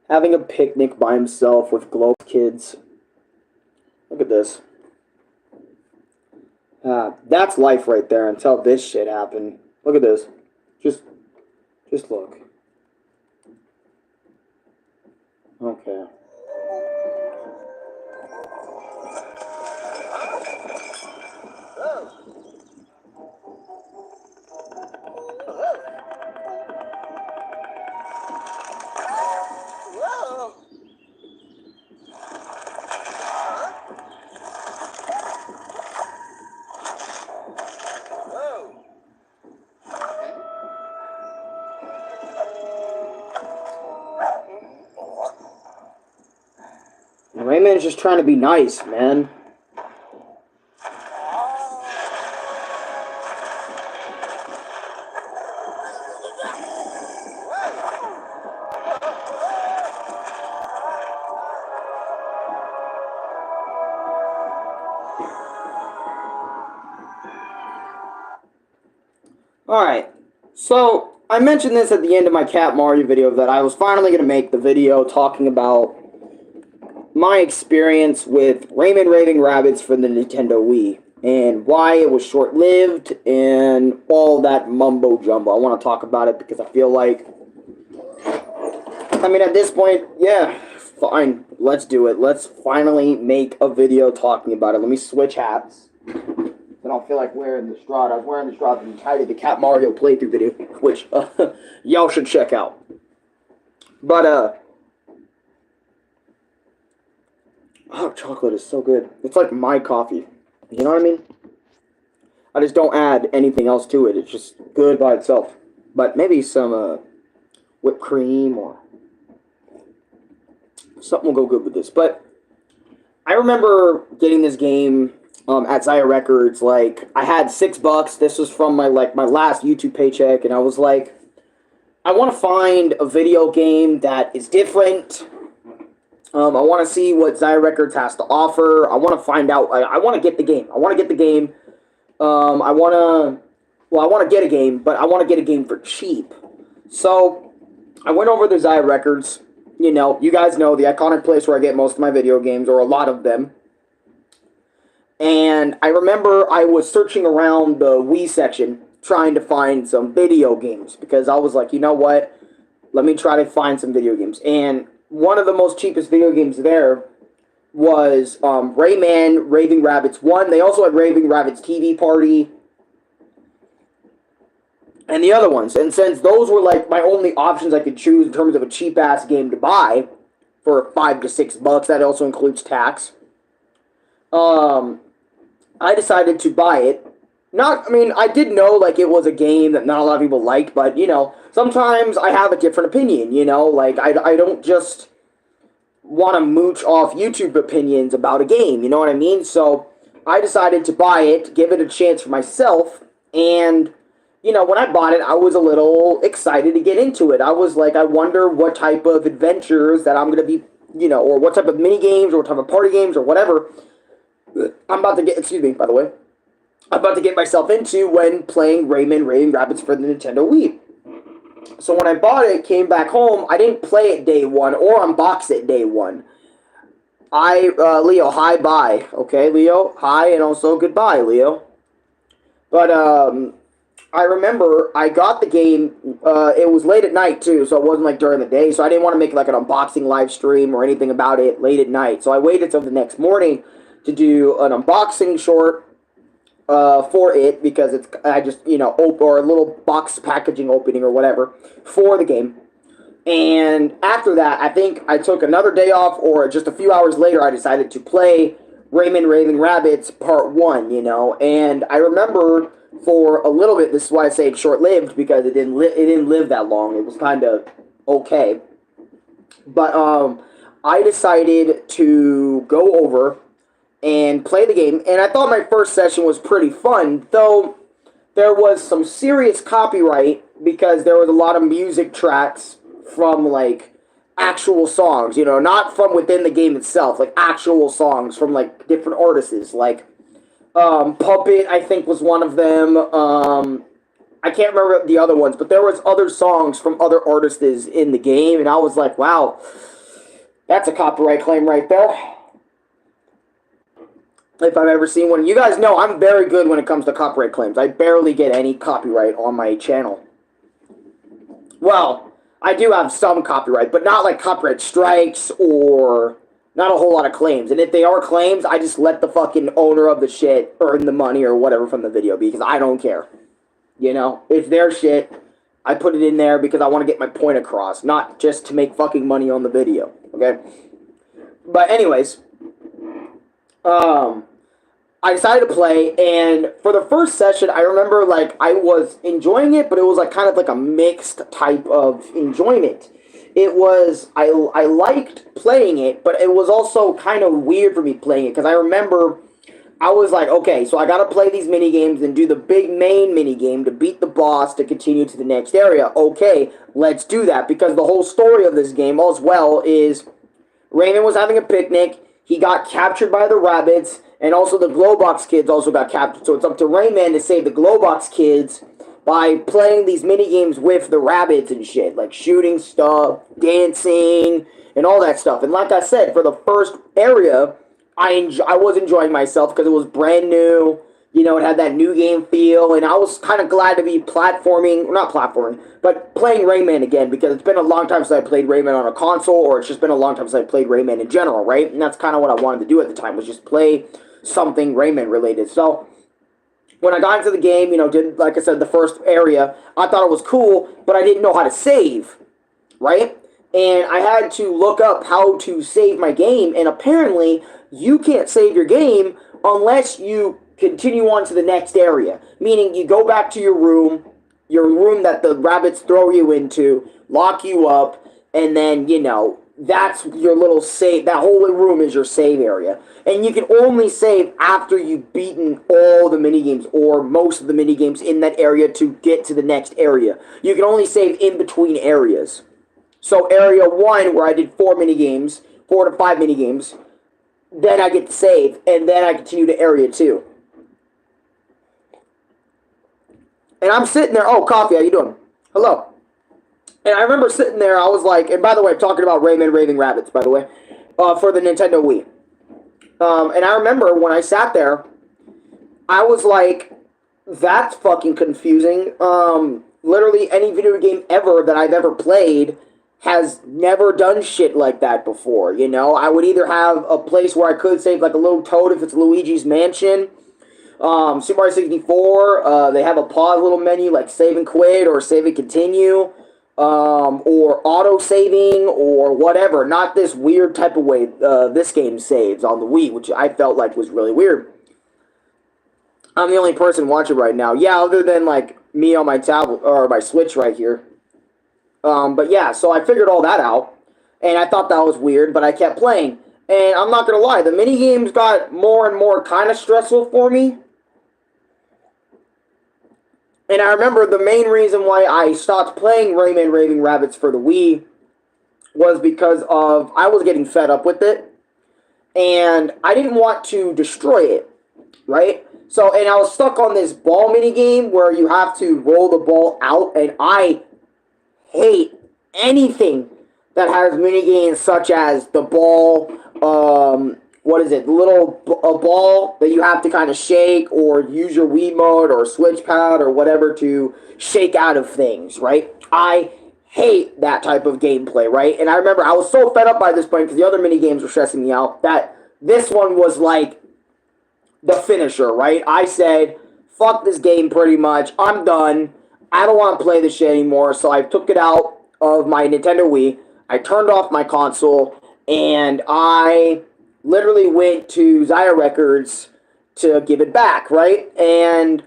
Having a picnic by himself with glow kids. Look at this. That's life right there until this shit happened. Look at this. Just look. Okay. Rayman's just trying to be nice, man. Alright, so I mentioned this at the end of my Cat Mario video that I was finally going to make the video talking about my experience with Rayman Raving Rabbids for the Nintendo Wii and why it was short-lived and all that mumbo-jumbo. I want to talk about it because I feel like, I mean, at this point, yeah, fine, let's do it. Let's finally make a video talking about it. Let me switch hats. I don't feel like wearing the straw. I was wearing the straw the entirety of the Cat Mario playthrough video, which y'all should check out. But, oh, chocolate is so good. It's like my coffee. You know what I mean? I just don't add anything else to it. It's just good by itself. But maybe some whipped cream or something will go good with this. But I remember getting this game at Zaya Records. Like, I had $6. This was from my last YouTube paycheck, and I was like, I want to find a video game that is different. I want to see what Zaya Records has to offer. I want to find out. I want to get the game. I want to get the game. I want to get a game, but I want to get a game for cheap. So I went over to Zaya Records. You know, you guys know the iconic place where I get most of my video games, or a lot of them. And I remember I was searching around the Wii section trying to find some video games because I was like, you know what? Let me try to find some video games. And one of the most cheapest video games there was Rayman Raving Rabbids 1. They also had Raving Rabbids TV Party and the other ones. And since those were like my only options I could choose in terms of a cheap-ass game to buy for $5 to $6, that also includes tax, I decided to buy it. I did know, like, it was a game that not a lot of people liked, but, you know, sometimes I have a different opinion, you know? Like, I don't just want to mooch off YouTube opinions about a game, you know what I mean? So, I decided to buy it, give it a chance for myself, and, you know, when I bought it, I was a little excited to get into it. I was like, I wonder what type of adventures that I'm going to be, you know, or what type of mini games, or what type of party games, or whatever I'm about to get, excuse me, by the way, I'm about to get myself into when playing Rayman Raving Rabbids for the Nintendo Wii. So when I bought it, came back home, I didn't play it day one or unbox it day one. Leo, hi, bye. Okay, Leo, hi, and also goodbye, Leo. But, I remember I got the game, it was late at night too, so it wasn't like during the day, so I didn't want to make like an unboxing live stream or anything about it late at night. So I waited till the next morning to do an unboxing short for it, because I just, you know, or a little box packaging opening or whatever for the game. And after that, I think I took another day off, or just a few hours later, I decided to play Rayman Raving Rabbids Part 1, you know. And I remember for a little bit, this is why I say it's short-lived, because it didn't live that long. It was kind of okay. But I decided to go over and play the game, and I thought my first session was pretty fun, though there was some serious copyright, because there was a lot of music tracks from, like, actual songs, you know, not from within the game itself, like, actual songs from, like, different artists, like, Puppet, I think, was one of them, I can't remember the other ones, but there was other songs from other artists in the game, and I was like, wow, That's a copyright claim right there. If I've ever seen one. You guys know I'm very good when it comes to copyright claims. I barely get any copyright on my channel. Well, I do have some copyright, but not like copyright strikes or not a whole lot of claims. And if they are claims, I just let the fucking owner of the shit earn the money or whatever from the video because I don't care. You know, it's their shit. I put it in there because I want to get my point across, not just to make fucking money on the video. Okay? But anyways, I decided to play, and for the first session, I remember, like, I was enjoying it, but it was, like, kind of like a mixed type of enjoyment. It was, I liked playing it, but it was also kind of weird for me playing it, because I remember I was like, okay, so I gotta play these minigames and do the big main minigame to beat the boss to continue to the next area. Okay, let's do that, because the whole story of this game, as well, is Rayman was having a picnic, he got captured by the rabbids, and also the Glowbox kids also got captured. So it's up to Rayman to save the Glowbox kids by playing these minigames with the rabbids and shit. Like shooting stuff, dancing, and all that stuff. And like I said, for the first area, I was enjoying myself because it was brand new. You know, it had that new game feel. And I was kind of glad to be platforming, not platforming, but playing Rayman again. Because it's been a long time since I played Rayman on a console. Or it's just been a long time since I played Rayman in general, right? And that's kind of what I wanted to do at the time, was just play something Rayman related. So when I got into the game, you know, did, like I said, the first area, I thought it was cool, but I didn't know how to save, right? And I had to look up how to save my game, and apparently you can't save your game unless you continue on to the next area. Meaning you go back to your room that the rabbits throw you into, lock you up, and then, you know, that's your little save. That whole room is your save area. And you can only save after you've beaten all the minigames or most of the minigames in that area to get to the next area. You can only save in between areas. So area 1, where I did 4 to 5 minigames, then I get to save, and then I continue to area 2. And I'm sitting there, oh, Coffee, how you doing? Hello. And I remember sitting there, I was like, and by the way, I'm talking about Rayman Raving Rabbids, by the way, for the Nintendo Wii. And I remember when I sat there, I was like, that's fucking confusing. Literally any video game ever that I've ever played has never done shit like that before, you know? I would either have a place where I could save like a little toad if it's Luigi's Mansion. Super Mario 64, they have a pause little menu like save and quit or save and continue. Or auto-saving, or whatever. Not this weird type of way this game saves on the Wii, which I felt like was really weird. I'm the only person watching right now. Yeah, other than, like, me on my tablet, or my Switch right here. But yeah, so I figured all that out, and I thought that was weird, but I kept playing. And I'm not gonna lie, the minigames got more and more kind of stressful for me. And I remember the main reason why I stopped playing Rayman Raving Rabbids for the Wii was because of, I was getting fed up with it, and I didn't want to destroy it, right? So, and I was stuck on this ball minigame where you have to roll the ball out, and I hate anything that has minigames such as the ball, what is it, a ball that you have to kind of shake or use your Wii mode or switch pad or whatever to shake out of things, right? I hate that type of gameplay, right? And I remember I was so fed up by this point because the other mini games were stressing me out that this one was like the finisher, right? I said, fuck this game pretty much. I'm done. I don't want to play this shit anymore. So I took it out of my Nintendo Wii. I turned off my console and I literally went to Zaya Records to give it back, right? And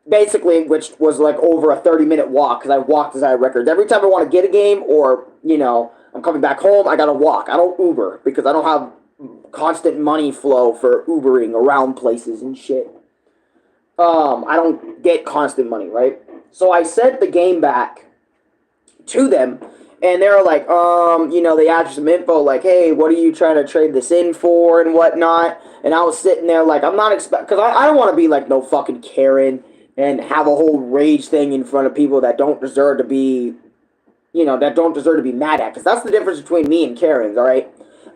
basically, which was like over a 30-minute walk, because I walked to Zaya Records. Every time I want to get a game or, you know, I'm coming back home, I gotta walk. I don't Uber, because I don't have constant money flow for Ubering around places and shit. I don't get constant money, right? So I sent the game back to them, and they're like, you know, they asked some info, like, hey, what are you trying to trade this in for and whatnot? And I was sitting there like, I'm not because I don't want to be like no fucking Karen and have a whole rage thing in front of people that don't deserve to be, that don't deserve to be mad at. Because that's the difference between me and Karens, all right?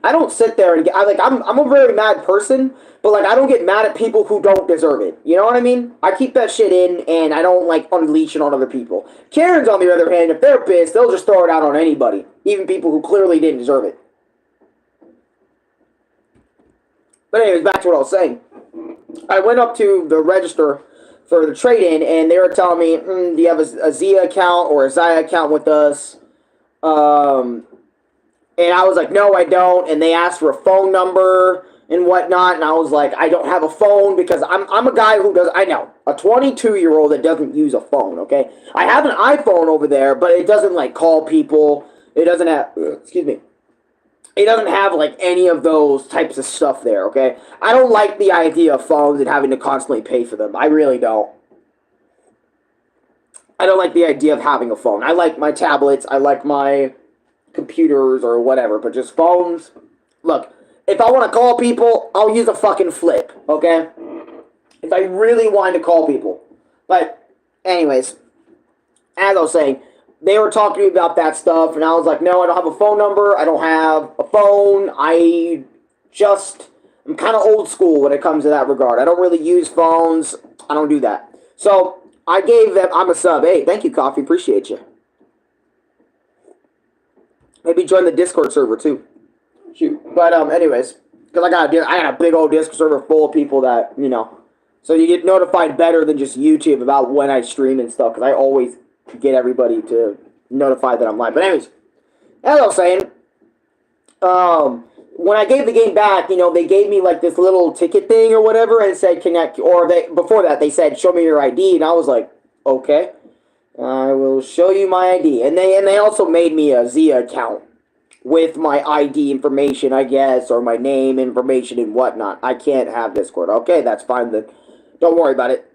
I don't sit there and I'm a very mad person, but like I don't get mad at people who don't deserve it. You know what I mean? I keep that shit in, and I don't like unleash it on other people. Karens, on the other hand, if they're pissed, they'll just throw it out on anybody, even people who clearly didn't deserve it. But anyways, back to what I was saying. I went up to the register for the trade-in, and they were telling me, do you have a Zia account or a Zia account with us? And I was like, no, I don't. And they asked for a phone number and whatnot. And I was like, I don't have a phone because I'm a guy who does, I know, a 22-year-old that doesn't use a phone, okay? I have an iPhone over there, but it doesn't, like, call people. It doesn't have, excuse me. It doesn't have, like, any of those types of stuff there, okay? I don't like the idea of phones and having to constantly pay for them. I really don't. I don't like the idea of having a phone. I like my tablets. I like my computers or whatever, but just phones. Look, if I want to call people, I'll use a fucking flip, okay? If I really want to call people. But, anyways, as I was saying, they were talking to me about that stuff, and I was like, no, I don't have a phone number. I don't have a phone. I'm kind of old school when it comes to that regard. I don't really use phones. I don't do that. So, I gave them, I'm a sub. Hey, thank you, Coffee. Appreciate you. Maybe join the Discord server, too. Shoot. But, anyways, because I got a big old Discord server full of people that, so you get notified better than just YouTube about when I stream and stuff, because I always get everybody to notify that I'm live. But anyways, as I was saying, when I gave the game back, they gave me like this little ticket thing or whatever, and it said connect, before that they said show me your ID, and I was like, okay, I will show you my ID, and they also made me a Zia account with my ID information, I guess, or my name information and whatnot. I can't have Discord. Okay, that's fine then. Don't worry about it.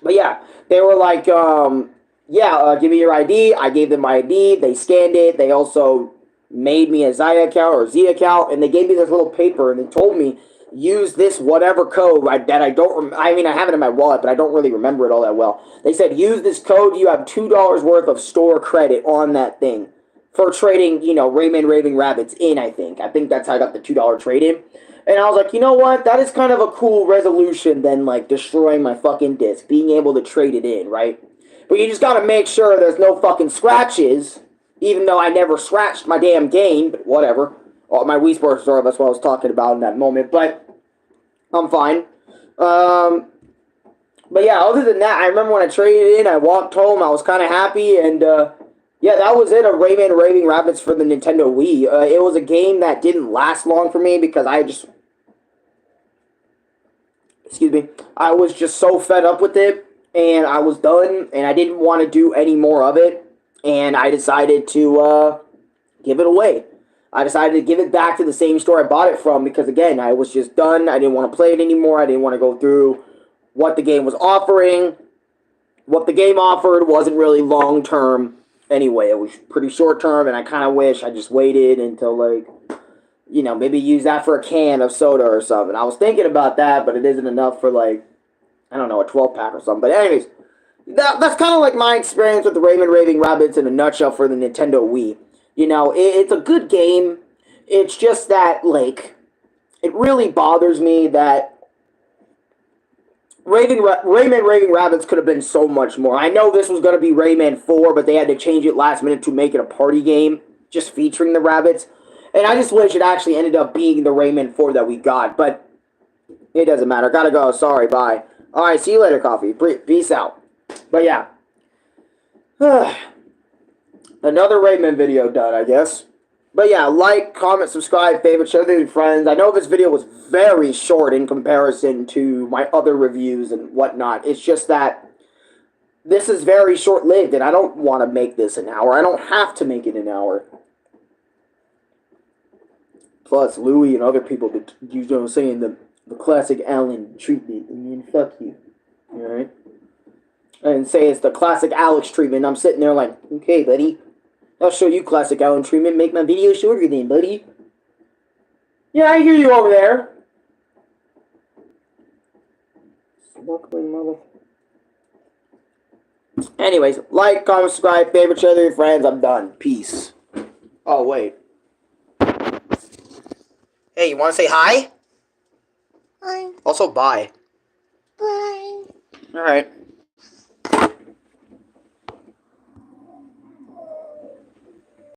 But yeah, they were like, give me your ID. I gave them my ID. They scanned it. They also made me a Zia account or Z account, and they gave me this little paper, and they told me, use this whatever code that I don't, I have it in my wallet, but I don't really remember it all that well. They said, use this code. You have $2 worth of store credit on that thing for trading, Rayman Raving Rabbids in, I think. I think that's how I got the $2 trade-in. And I was like, you know what? That is kind of a cool resolution than, like, destroying my fucking disc. Being able to trade it in, right? But you just gotta make sure there's no fucking scratches. Even though I never scratched my damn game. But whatever. Oh, my Wii Sports store, that's what I was talking about in that moment. But I'm fine. But yeah, other than that, I remember when I traded in, I walked home. I was kind of happy. And, yeah, that was it, a Rayman Raving Rabbids for the Nintendo Wii. It was a game that didn't last long for me because I was just so fed up with it, and I was done, and I didn't want to do any more of it, and I decided to give it away. I decided to give it back to the same store I bought it from because, again, I was just done. I didn't want to play it anymore. I didn't want to go through what the game was offering. What the game offered wasn't really long-term. Anyway, it was pretty short term, and I kind of wish I just waited until, like, maybe use that for a can of soda or something. I was thinking about that, but it isn't enough for, like, I don't know, a 12-pack or something. But anyways, that's kind of like my experience with the Rayman Raving Rabbids in a nutshell for the Nintendo Wii. It's a good game. It's just that, like, it really bothers me that Rayman Raving Rabbids could have been so much more. I know this was going to be Rayman 4, but they had to change it last minute to make it a party game, just featuring the Rabbids. And I just wish it actually ended up being the Rayman 4 that we got, but it doesn't matter. Gotta go. Sorry, bye. Alright, see you later, Coffee. Peace out. But yeah. Another Rayman video done, I guess. But yeah, like, comment, subscribe, favorite, share with your friends. I know this video was very short in comparison to my other reviews and whatnot. It's just that this is very short-lived, and I don't want to make this an hour. I don't have to make it an hour. Plus, Louis and other people, saying the classic Alan treatment. Fuck you. Alright? And say it's the classic Alex treatment. I'm sitting there like, okay, buddy. I'll show you classic Alan treatment. Make my video shorter then, buddy. Yeah, I hear you over there. Smuggling mother. Anyways, like, comment, subscribe, favorite, share with your friends. I'm done. Peace. Oh, wait. Hey, you want to say hi? Hi. Also, bye. Bye. Alright.